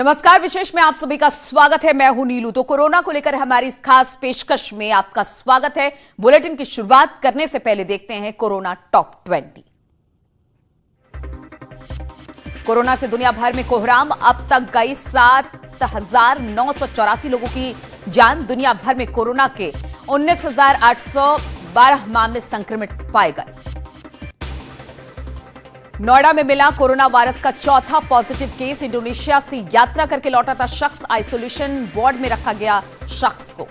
नमस्कार, विशेष में आप सभी का स्वागत है। मैं हूं नीलू। तो कोरोना को लेकर हमारी इस खास पेशकश में आपका स्वागत है। बुलेटिन की शुरुआत करने से पहले देखते हैं कोरोना टॉप 20। कोरोना से दुनिया भर में कोहराम, अब तक गई 7,984 लोगों की जान। दुनिया भर में कोरोना के 19,812 मामले संक्रमित पाए गए। नोएडा में मिला कोरोना वायरस का चौथा पॉजिटिव केस। इंडोनेशिया से यात्रा करके लौटा था शख्स, आइसोलेशन वार्ड में रखा गया शख्स को।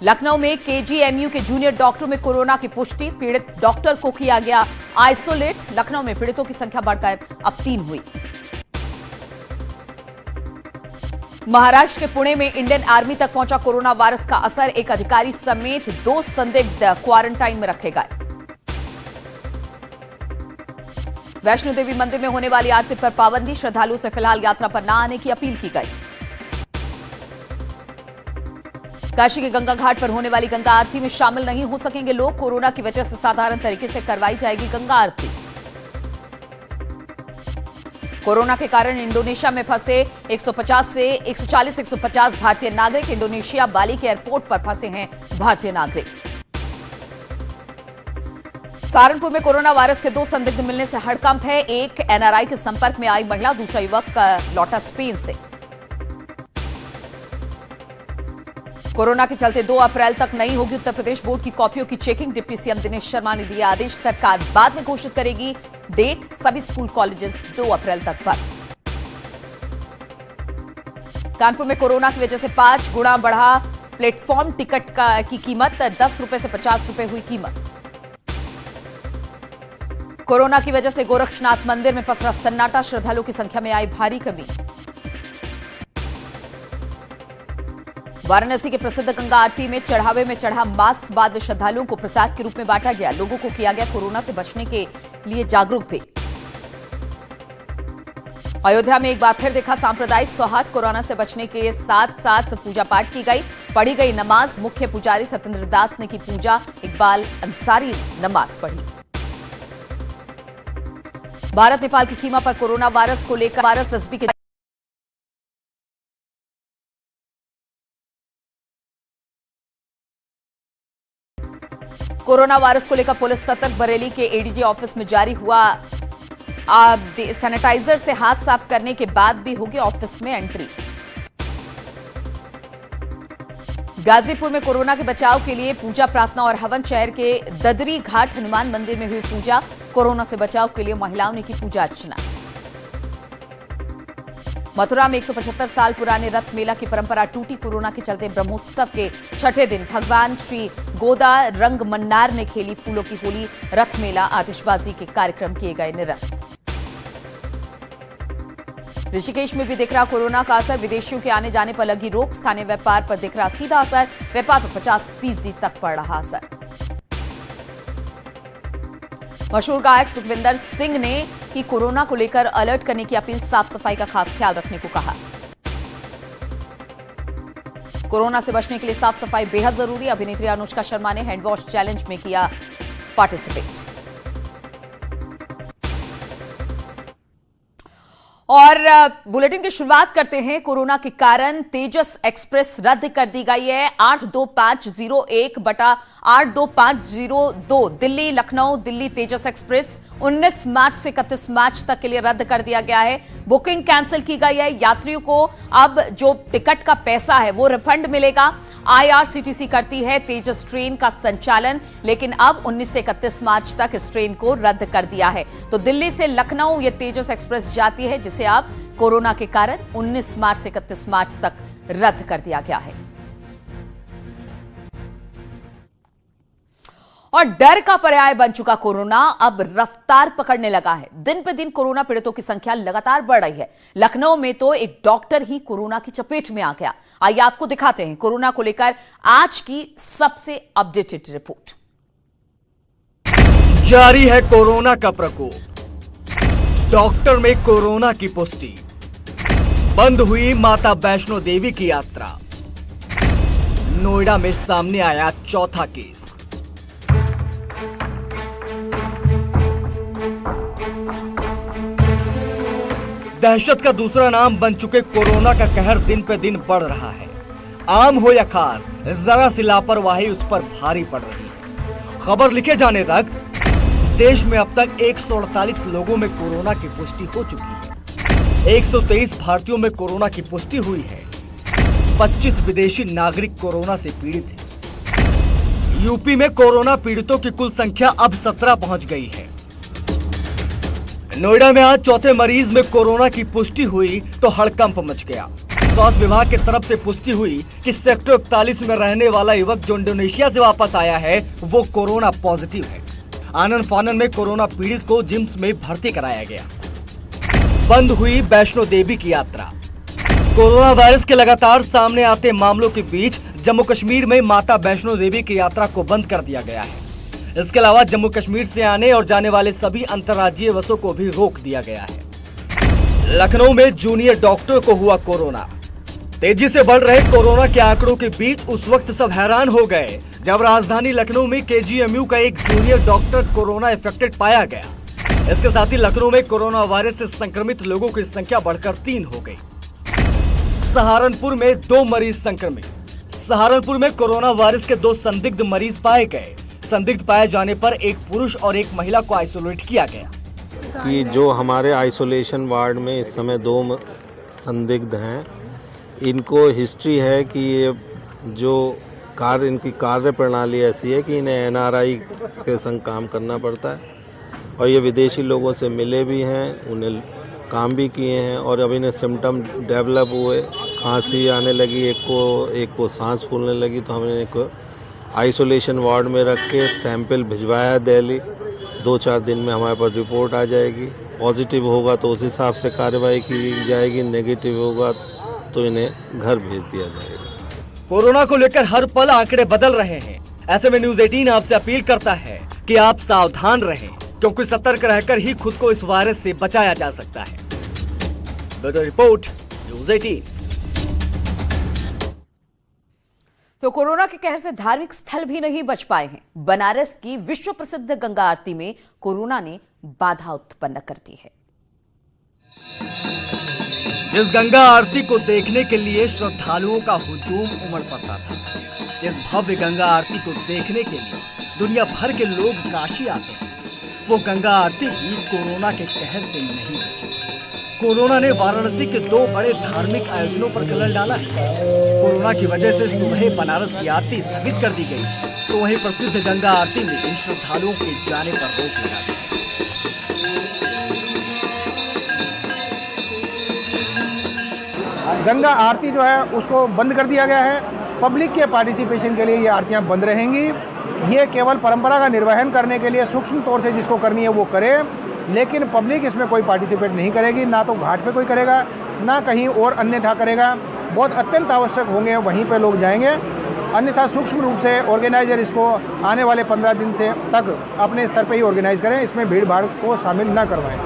लखनऊ में केजीएमयू के जूनियर डॉक्टरों में कोरोना की पुष्टि, पीड़ित डॉक्टर को किया गया आइसोलेट। लखनऊ में पीड़ितों की संख्या बढ़कर अब 3 हुई। महाराष्ट्र के पुणे में इंडियन आर्मी तक पहुंचा कोरोना वायरस का असर। एक अधिकारी समेत 2 संदिग्ध क्वारंटाइन में रखे गए। वैष्णो देवी मंदिर में होने वाली आरती पर पाबंदी, श्रद्धालुओं से फिलहाल यात्रा पर न आने की अपील की गई। काशी के गंगा घाट पर होने वाली गंगा आरती में शामिल नहीं हो सकेंगे लोग। कोरोना की वजह से साधारण तरीके से करवाई जाएगी गंगा आरती। कोरोना के कारण इंडोनेशिया में फंसे 140-150 भारतीय नागरिक। इंडोनेशिया बाली के एयरपोर्ट पर फंसे हैं भारतीय नागरिक। सहारनपुर में कोरोना वायरस के 2 संदिग्ध मिलने से हड़कंप है। एक एनआरआई के संपर्क में आई महिला, दूसरा युवक लौटा स्पेन से। कोरोना के चलते 2 अप्रैल तक नहीं होगी उत्तर प्रदेश बोर्ड की कॉपियों की checking. Deputy CM Dinesh Sharma ने दिया आदेश। सरकार बाद में घोषित करेगी डेट। सभी स्कूल कॉलेजेस 2 अप्रैल तक बंद। कानपुर में कोरोना की वजह से 5 गुना बढ़ा प्लेटफॉर्म टिकट की कीमत। 10 रुपए से 50 रुपए हुई कीमत। कोरोना की वजह से गोरक्षनाथ मंदिर में पसरा सन्नाटा, श्रद्धालुओं की संख्या में आई भारी कमी। वाराणसी के प्रसिद्ध गंगा आरती में चढ़ावे में चढ़ा मास्क बाद में श्रद्धालुओं को प्रसाद के रूप में बांटा गया। लोगों को किया गया कोरोना से बचने के लिए जागरूक भी। अयोध्या में एक बार फिर देखा सांप्रदायिक सौहार्द। कोरोना से बचने के साथ साथ पूजा पाठ की गई, पढ़ी गई नमाज। मुख्य पुजारी सत्येंद्र दास ने की पूजा, इकबाल अंसारी ने नमाज पढ़ी। भारत नेपाल की सीमा पर कोरोना वायरस को लेकर वायरस एसबी के कोरोना वायरस को लेकर पुलिस सतर्क। बरेली के एडीजी ऑफिस में जारी हुआ सैनिटाइजर से हाथ साफ करने के बाद भी होगी ऑफिस में एंट्री। गाजीपुर में कोरोना के बचाव के लिए पूजा प्रार्थना और हवन। शहर के ददरी घाट हनुमान मंदिर में हुई पूजा। कोरोना से बचाव के लिए महिलाओं ने की पूजा अर्चना। मथुरा में 175 साल पुराने रथ मेला की परंपरा टूटी। कोरोना के चलते ब्रह्मोत्सव के छठे दिन भगवान श्री गोदा रंग मन्नार ने खेली फूलों की होली। रथ मेला, आतिशबाजी के कार्यक्रम किए गए निरस्त। ऋषिकेश में भी दिख रहा कोरोना का असर। विदेशियों के आने जाने पर लगी रोक। स्थानीय व्यापार पर दिख रहा सीधा असर। व्यापार पर 50% तक पड़ रहा असर। मशहूर गायक सुखविंदर सिंह ने की कोरोना को लेकर अलर्ट करने की अपील। साफ सफाई का खास ख्याल रखने को कहा। कोरोना से बचने के लिए साफ सफाई बेहद जरूरी। अभिनेत्री अनुष्का शर्मा ने हैंड वॉश चैलेंज में किया पार्टिसिपेट। और बुलेटिन की शुरुआत करते हैं। कोरोना के कारण तेजस एक्सप्रेस रद्द कर दी गई है। 82501/82502 दिल्ली लखनऊ दिल्ली तेजस एक्सप्रेस 19 मार्च से 31 मार्च तक के लिए रद्द कर दिया गया है। बुकिंग कैंसिल की गई है। यात्रियों को अब जो टिकट का पैसा है वो रिफंड मिलेगा। आईआरसीटीसी करती है तेजस ट्रेन का संचालन, लेकिन अब 19 से 31 मार्च तक इस ट्रेन को रद्द कर दिया है। तो दिल्ली से लखनऊ ये तेजस एक्सप्रेस जाती है, जिसे अब कोरोना के कारण 19 मार्च से 31 मार्च तक रद्द कर दिया गया है। और डर का पर्याय बन चुका कोरोना अब रफ्तार पकड़ने लगा है। दिन पे दिन कोरोना पीड़ितों की संख्या लगातार बढ़ रही है। लखनऊ में तो एक डॉक्टर ही कोरोना की चपेट में आ गया। आइए आपको दिखाते हैं कोरोना को लेकर आज की सबसे अपडेटेड रिपोर्ट। जारी है कोरोना का प्रकोप। डॉक्टर में कोरोना की पुष्टि। बंद हुई माता वैष्णो देवी की यात्रा। नोएडा में सामने आया चौथा केस। दहशत का दूसरा नाम बन चुके कोरोना का कहर दिन पे दिन बढ़ रहा है। आम हो या खास, जरा सी लापरवाही उस पर भारी पड़ रही है। खबर लिखे जाने तक देश में अब तक 148 लोगों में कोरोना की पुष्टि हो चुकी है। 123 भारतीयों में कोरोना की पुष्टि हुई है। 25 विदेशी नागरिक कोरोना से पीड़ित हैं। यूपी में कोरोना पीड़ितों की कुल संख्या अब 17 पहुंच गई है। नोएडा में आज चौथे मरीज में कोरोना की पुष्टि हुई तो हड़कंप मच गया। स्वास्थ्य विभाग की तरफ से पुष्टि हुई कि सेक्टर 41 में रहने वाला युवक जो इंडोनेशिया से वापस आया है वो कोरोना पॉजिटिव है। आनन फानन में कोरोना पीड़ित को जिम्स में भर्ती कराया गया। बंद हुई वैष्णो देवी की यात्रा। कोरोना वायरस के लगातार सामने आते मामलों के बीच जम्मू कश्मीर में माता वैष्णो देवी की यात्रा को बंद कर दिया गया है। इसके अलावा जम्मू कश्मीर से आने और जाने वाले सभी अंतर्राज्यीय बसों को भी रोक दिया गया है। लखनऊ में जूनियर डॉक्टर को हुआ कोरोना। तेजी से बढ़ रहे कोरोना के आंकड़ों के बीच उस वक्त सब हैरान हो गए जब राजधानी लखनऊ में केजीएमयू का एक जूनियर डॉक्टर कोरोना इफेक्टेड पाया गया। इसके साथ ही लखनऊ में कोरोना वायरस से संक्रमित लोगों की संख्या बढ़कर 3 हो गई। सहारनपुर में 2 मरीज संक्रमित। सहारनपुर में कोरोना वायरस के 2 संदिग्ध मरीज पाए गए। संदिग्ध पाए जाने पर एक पुरुष और एक महिला को आइसोलेट किया गया। कि जो हमारे आइसोलेशन वार्ड में इस समय 2 संदिग्ध हैं, इनको हिस्ट्री है कि ये जो इनकी कार्य प्रणाली ऐसी है कि इन्हें एनआरआई के संग काम करना पड़ता है और ये विदेशी लोगों से मिले भी हैं, उन्हें काम भी किए हैं और अब इन्हें सिम्टम डेवलप हुए, खांसी आने लगी, एक को सांस फूलने लगी, तो हमने एक आइसोलेशन वार्ड में रख के सैंपल भिजवाया दिल्ली। 2-4 दिन में हमारे पास रिपोर्ट आ जाएगी। पॉजिटिव होगा तो उस हिसाब से कार्रवाई की जाएगी, नेगेटिव होगा तो इन्हें घर भेज दिया जाएगा। कोरोना को लेकर हर पल आंकड़े बदल रहे हैं। ऐसे में न्यूज 18 आपसे अपील करता है कि आप सावधान रहें, क्योंकि सतर्क रहकर ही खुद को इस वायरस से बचाया जा सकता है। Bureau report, news 18। तो कोरोना के कहर से धार्मिक स्थल भी नहीं बच पाए हैं। बनारस की विश्व प्रसिद्ध गंगा आरती में कोरोना ने बाधा उत्पन्न कर दी है। इस गंगा आरती को देखने के लिए श्रद्धालुओं का हुजूम उमड़ पड़ता था। इस भव्य गंगा आरती को देखने के लिए दुनिया भर के लोग काशी आते हैं। वो गंगा आरती भी कोरोना के कहर से नहीं बची। कोरोना ने वाराणसी के 2 बड़े धार्मिक आयोजनों पर कलर डाला है। कोरोना की वजह से सुबह बनारस की आरती स्थगित कर दी गई, तो वहीं प्रसिद्ध गंगा आरती में इन श्रद्धालुओं के जाने पर रोक लगा दी। गंगा आरती जो है उसको बंद कर दिया गया है। पब्लिक के पार्टिसिपेशन के लिए ये आरतियां बंद रहेंगी। ये केवल परंपरा का निर्वहन करने के लिए सूक्ष्म तौर से जिसको करनी है वो करे, लेकिन पब्लिक इसमें कोई पार्टिसिपेट नहीं करेगी। ना तो घाट पे कोई करेगा, ना कहीं और अन्यथा करेगा। बहुत अत्यंत आवश्यक होंगे वहीं पे लोग जाएंगे, अन्यथा सूक्ष्म रूप से ऑर्गेनाइजर इसको आने वाले 15 दिन से तक अपने स्तर पे ही ऑर्गेनाइज करें, इसमें भीड़ भाड़ को शामिल न करवाएं।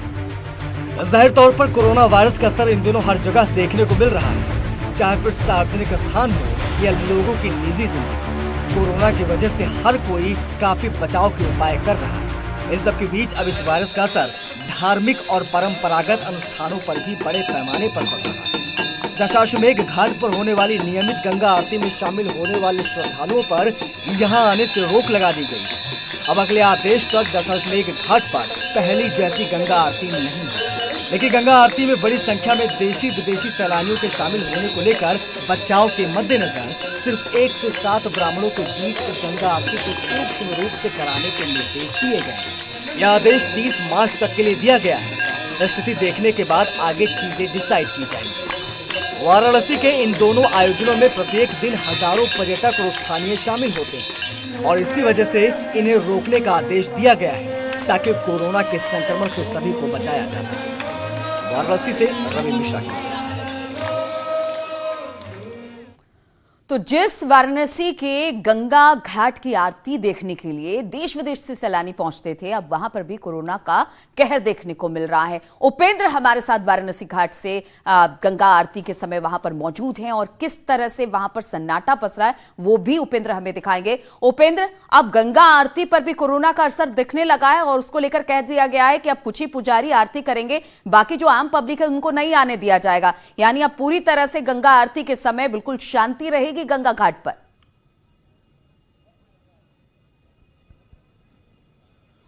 जाहिर तौर पर कोरोना वायरस का असर इन दिनों हर जगह देखने को मिल रहा है, चाहे फिर सार्वजनिक स्थान हो या लोगों की निजी जिंदगी। कोरोना की वजह से हर कोई काफी बचाव के उपाय कर रहा है। इस सब के बीच अब इस वायरस का असर धार्मिक और परंपरागत अनुष्ठानों पर भी बड़े पैमाने पर पड़ रहा है। दशाश्वमेध घाट पर होने वाली नियमित गंगा आरती में शामिल होने वाले श्रद्धालुओं पर यहां आने से रोक लगा दी गई। अब अगले आदेश तक दशाश्वमेध घाट पर पहली जैसी गंगा आरती नहीं है। लेकिन गंगा आरती में बड़ी संख्या में देशी विदेशी सैलानियों के शामिल होने को लेकर बचाव के मद्देनजर सिर्फ 1 से 7 ब्राह्मणों के बीच इस गंगा आरती को सूक्ष्म रूप से कराने के निर्देश दिए गए हैं। यह आदेश 30 मार्च तक के लिए दिया गया है। स्थिति देखने के बाद आगे चीजें डिसाइड की जाएंगी। वाराणसी के इन दोनों आयोजनों में प्रत्येक दिन हजारों पर्यटक और स्थानीय शामिल होते हैं और इसी वजह से इन्हें रोकने का आदेश दिया गया है ताकि कोरोना के संक्रमण से सभी को बचाया जा सके। वाराणसी से रवि मिश्रा। तो जिस वाराणसी के गंगा घाट की आरती देखने के लिए देश विदेश से सैलानी पहुंचते थे, अब वहां पर भी कोरोना का कहर देखने को मिल रहा है। उपेंद्र हमारे साथ वाराणसी घाट से गंगा आरती के समय वहां पर मौजूद हैं और किस तरह से वहां पर सन्नाटा पसरा है वो भी उपेंद्र हमें दिखाएंगे। उपेंद्र, अब गंगा आरती पर भी कोरोना का असर दिखने लगा है और उसको लेकर कह दिया गया है कि अब कुछ ही पुजारी आरती करेंगे, बाकी जो आम पब्लिक है उनको नहीं आने दिया जाएगा। यानी अब पूरी तरह से गंगा आरती के समय बिल्कुल शांति रहेगी गंगा घाट पर।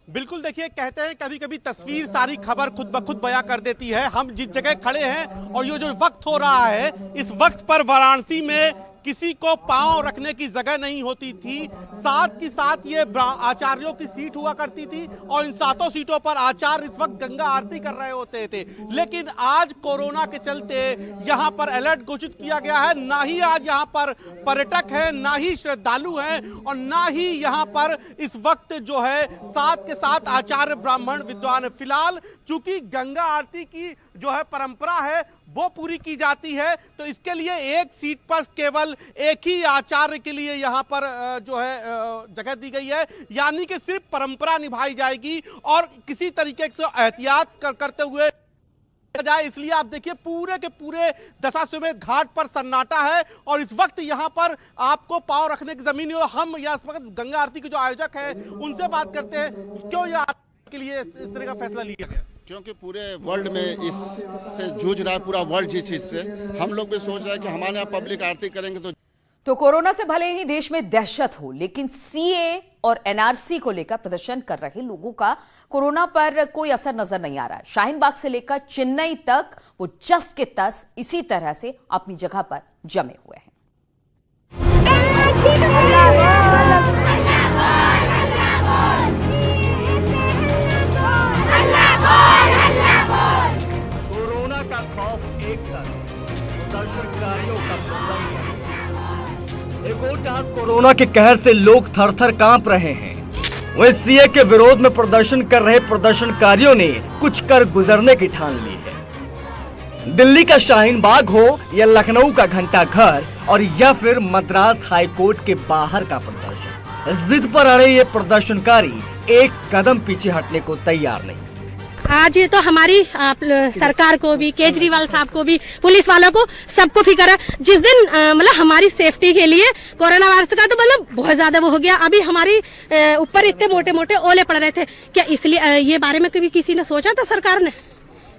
बिल्कुल, देखिए, कहते हैं कभी कभी तस्वीर सारी खबर खुद ब खुद बयां कर देती है। हम जिस जगह खड़े हैं और ये जो वक्त हो रहा है, इस वक्त पर वाराणसी में किसी को पांव रखने की जगह नहीं होती थी। साथ ही साथ ये आचार्यों की सीट हुआ करती थी और इन 7 सीटों पर आचार्य इस वक्त गंगा आरती कर रहे होते थे। लेकिन आज कोरोना के चलते यहाँ पर अलर्ट घोषित किया गया है। ना ही आज यहाँ पर पर्यटक है, ना ही श्रद्धालु हैं और ना ही यहाँ पर इस वक्त जो है साथ के साथ आचार्य ब्राह्मण विद्वान। फिलहाल चूंकि गंगा आरती की जो है परंपरा है वो पूरी की जाती है, तो इसके लिए एक सीट पर केवल एक ही आचार्य के लिए यहाँ पर जो है जगह दी गई है। यानी कि सिर्फ परंपरा निभाई जाएगी और किसी तरीके से एहतियात करते हुए जाए। इसलिए आप देखिए पूरे के पूरे दशाश्वमेध घाट पर सन्नाटा है और इस वक्त यहाँ पर आपको पांव रखने की जमीन नहीं। हम इस वक्त गंगा आरती के जो आयोजक है उनसे बात करते हैं, क्यों यह के लिए इस तरह का फैसला लिया गया? क्योंकि पूरे वर्ल्ड में इससे जूझ रहा है पूरा वर्ल्ड जिस चीज से, हम लोग भी सोच रहे हैं कि हमारे यहाँ पब्लिक आरती करेंगे तो कोरोना से भले ही देश में दहशत हो, लेकिन सीए और एनआरसी को लेकर प्रदर्शन कर रहे लोगों का कोरोना पर कोई असर नजर नहीं आ रहा है। शाहीन बाग से लेकर चेन्नई तक वो जस के तस इसी तरह से अपनी जगह पर जमे हुए हैं। कोरोना का खौफ एक तरफ, प्रदर्शनकारियों का प्रदर्शन एक और जहां कोरोना के कहर से लोग थर-थर कांप रहे हैं, वहीं सीए के विरोध में प्रदर्शन कर रहे प्रदर्शनकारियों ने कुछ कर गुजरने की ठान ली है। दिल्ली का शाहीन बाग हो या लखनऊ का घंटा घर और या फिर मद्रास हाई कोर्ट के बाहर का प्रदर्शन, जिद पर अड़े ये प्रदर्शनकारी एक कदम पीछे हटने को तैयार नहीं। आज ये तो हमारी सरकार को भी, केजरीवाल साहब को भी, पुलिस वालों को, सबको फिक्र है। जिस दिन मतलब हमारी सेफ्टी के लिए कोरोना वायरस का तो मतलब बहुत ज्यादा वो हो गया, अभी हमारी ऊपर इतने मोटे मोटे ओले पड़ रहे थे, क्या इसलिए ये बारे में कभी किसी ने सोचा था सरकार ने?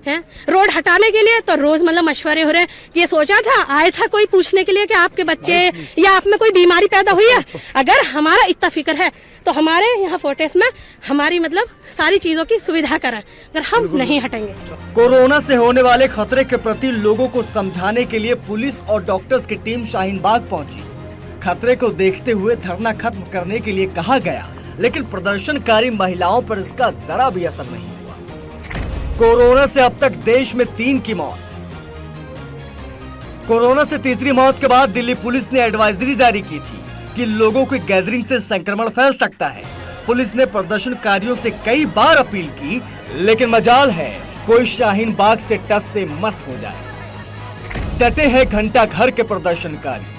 है रोड हटाने के लिए तो रोज मतलब मशवरे हो रहे। ये सोचा था, आया था कोई पूछने के लिए कि आपके बच्चे या आप में कोई बीमारी पैदा हुई है? अगर हमारा इतना फिक्र है तो हमारे यहाँ फोर्टेस में हमारी मतलब सारी चीजों की सुविधा करें, अगर हम नहीं हटेंगे। कोरोना से होने वाले खतरे के प्रति लोगों को समझाने के लिए पुलिस और डॉक्टर्स की टीम शाहीन बाग पहुंची। खतरे को देखते हुए धरना खत्म करने के लिए कहा गया, लेकिन प्रदर्शनकारी महिलाओं पर इसका जरा भी असर नहीं हुआ। कोरोना से अब तक देश में 3 की मौत। कोरोना से तीसरी मौत के बाद दिल्ली पुलिस ने एडवाइजरी जारी की थी कि लोगों की गैदरिंग से संक्रमण फैल सकता है। पुलिस ने प्रदर्शनकारियों से कई बार अपील की, लेकिन मजाल है कोई शाहीन बाग से टस से मस हो जाए। डटे हैं घंटा घर के प्रदर्शनकारी।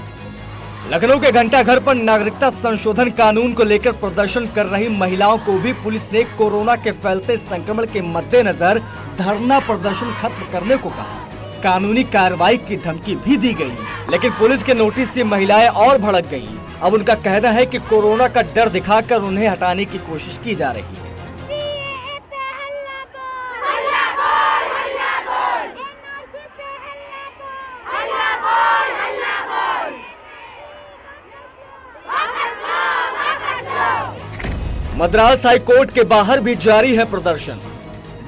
लखनऊ के घंटा घर पर नागरिकता संशोधन कानून को लेकर प्रदर्शन कर रही महिलाओं को भी पुलिस ने कोरोना के फैलते संक्रमण के मद्देनजर धरना प्रदर्शन खत्म करने को कहा। कानूनी कार्रवाई की धमकी भी दी गई, लेकिन पुलिस के नोटिस से महिलाएं और भड़क गईं। अब उनका कहना है कि कोरोना का डर दिखाकर उन्हें हटाने की कोशिश की जा रही है। मद्रास हाई कोर्ट के बाहर भी जारी है प्रदर्शन,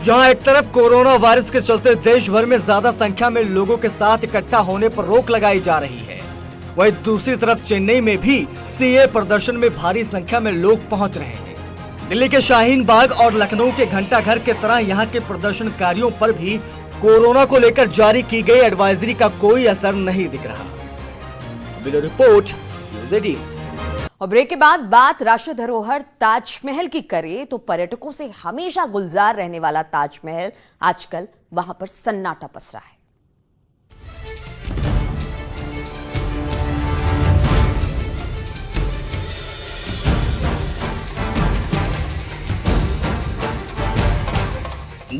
जहां एक तरफ कोरोना वायरस के चलते देश भर में ज्यादा संख्या में लोगों के साथ इकट्ठा होने पर रोक लगाई जा रही है, वहीं दूसरी तरफ चेन्नई में भी सीए प्रदर्शन में भारी संख्या में लोग पहुंच रहे हैं। दिल्ली के शाहीन बाग और लखनऊ के घंटा घर के तरह यहां के प्रदर्शनकारियों पर भी कोरोना को लेकर जारी की गई एडवाइजरी का कोई असर नहीं दिख रहा। Bureau report, news 18। और ब्रेक के बाद बात राष्ट्रीय धरोहर ताजमहल की करें तो पर्यटकों से हमेशा गुलजार रहने वाला ताजमहल आजकल वहां पर सन्नाटा पसरा है।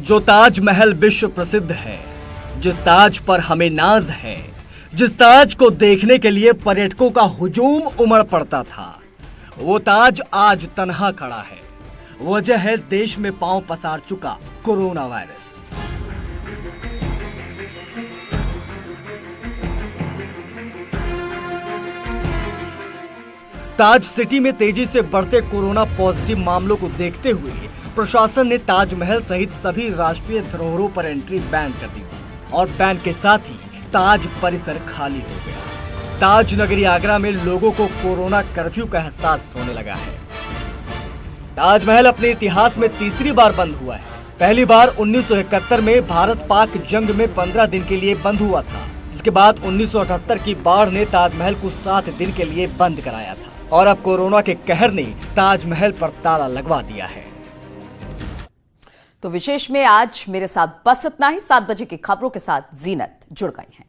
जो ताजमहल विश्व प्रसिद्ध है, जिस ताज पर हमें नाज है, जिस ताज को देखने के लिए पर्यटकों का हुजूम उमड़ पड़ता था, वो ताज आज तन्हा खड़ा है। वजह है देश में पांव पसार चुका कोरोना वायरस। ताज सिटी में तेजी से बढ़ते कोरोना पॉजिटिव मामलों को देखते हुए प्रशासन ने ताजमहल सहित सभी राष्ट्रीय धरोहरों पर एंट्री बैन कर दी और बैन के साथ ही ताज परिसर खाली हो गया। ताज नगरी आगरा में लोगों को कोरोना कर्फ्यू का एहसास होने लगा है। ताजमहल अपने इतिहास में तीसरी बार बंद हुआ है। पहली बार 1971 में भारत पाक जंग में 15 दिन के लिए बंद हुआ था। इसके बाद 1978 की बाढ़ ने ताजमहल को 7 दिन के लिए बंद कराया था और अब कोरोना के कहर ने ताजमहल पर ताला लगवा दिया है। तो विशेष में आज मेरे साथ बस इतना ही। 7 बजे की खबरों के साथ जीनत जुड़ गई हैं।